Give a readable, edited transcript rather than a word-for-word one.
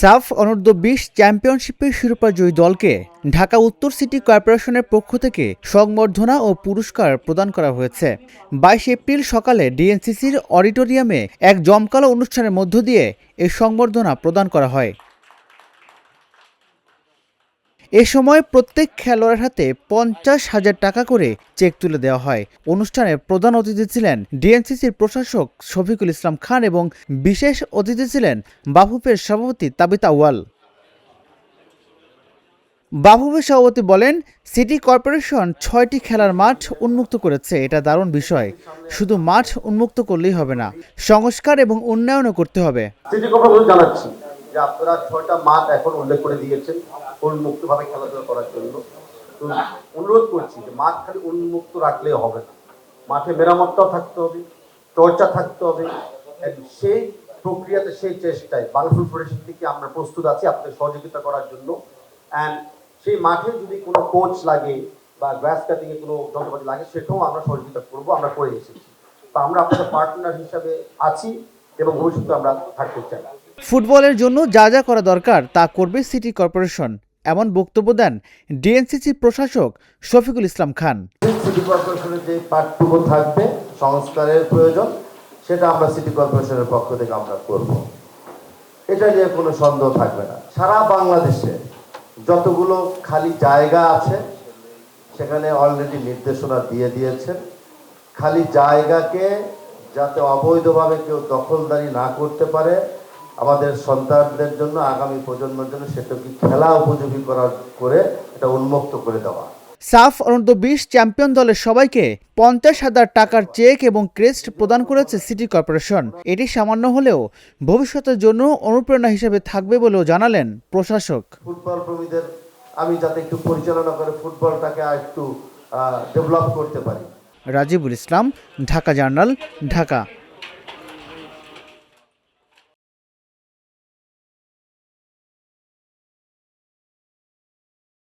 সাফ অনূর্ধ্ব-20 চ্যাম্পিয়নশিপের শিরোপাজয়ী দলকে ঢাকা উত্তর সিটি কর্পোরেশনের পক্ষ থেকে সংবর্ধনা ও পুরস্কার প্রদান করা হয়েছে। 22 এপ্রিল সকালে ডিএনসিসির অডিটোরিয়ামে এক জমকালো অনুষ্ঠানের মধ্য দিয়ে এই সংবর্ধনা প্রদান করা হয়। এ সময় প্রত্যেক খেলোয়াড়ের হাতে 50,000 টাকা করে চেক তুলে দেওয়া হয়। অনুষ্ঠানে প্রধান অতিথি ছিলেন ডিএনসিসির প্রশাসক শফিকুল ইসলাম খান এবং বিশেষ অতিথি ছিলেন বাফুফের সভাপতি তাবিতা আউয়াল। বাফুফের সভাপতি বলেন, সিটি কর্পোরেশন 6টি খেলার মাঠ উন্মুক্ত করেছে। এটা দারুণ বিষয়। শুধু মাঠ উন্মুক্ত করলেই হবে না, সংস্কার এবং উন্নয়নও করতে হবে। সিটি কর্পোরেশন জানাচ্ছি যে আপনারা 6টা মাঠ এখন উল্লেখ করে দিয়েছেন উন্মুক্তভাবে খেলাধুলা করার জন্য। তো অনুরোধ করছি যে মাঠ খালি উন্মুক্ত রাখলে হবে না, মাঠে মেরামতটাও থাকতে হবে, চর্চা থাকতে হবে। সেই প্রক্রিয়াতে সেই চেষ্টায় বাংলাদেশ ফেডারেশন থেকে আমরা প্রস্তুত আছি আপনাদের সহযোগিতা করার জন্য। অ্যান্ড সেই মাঠে যদি কোনো কোচ লাগে বা গ্রাস কাটিং এ কোনো যন্ত্রপাতি লাগে সেটাও আমরা সহযোগিতা করবো, আমরা করে এসেছি। তো আমরা আপনাদের পার্টনার হিসাবে আছি এবং ভবিষ্যতে আমরা থাকতে চাই। ফুটবলের জন্য যা যা করা দরকার তা করবে সিটি কর্পোরেশন, এমন বক্তব্য দেন ডিএনসিসি প্রশাসক শফিকুল ইসলাম খান। সিটি কর্পোরেশনের যে পাঠ্যক্রম থাকবে, সংস্কারের প্রয়োজন, সেটা আমরা সিটি কর্পোরেশনের পক্ষ থেকে আমরা করব। এটা নিয়ে কোনো সন্দেহ থাকবে না। সারা বাংলাদেশে যতগুলো খালি জায়গা আছে সেখানে অলরেডি নির্দেশনা দিয়ে দিয়েছেন। খালি জায়গাকে যাতে অবৈধভাবে কেউ দখলদারি না করতে পারে, আমাদের সন্তানদের জন্য, আগামী প্রজন্মের জন্য সেটাকে খেলা উপযোগী করে এটা উন্মুক্ত করে দেওয়া। সাফ অনূর্ধ্ব-20 চ্যাম্পিয়ন দলের সবাইকে 50,000 টাকার চেক এবং ক্রেস্ট প্রদান করেছে সিটি কর্পোরেশন। এটি সামান্য হলেও ভবিষ্যতের জন্য অনুপ্রেরণা হিসেবে থাকবে বলেও জানালেন প্রশাসক। ফুটবল প্রেমীদের আমি যাতে একটু পরিচালনা করে ফুটবলটাকে আর একটু ডেভেলপ করতে পারি। রাজিবুল ইসলাম, ঢাকা জার্নাল, ঢাকা।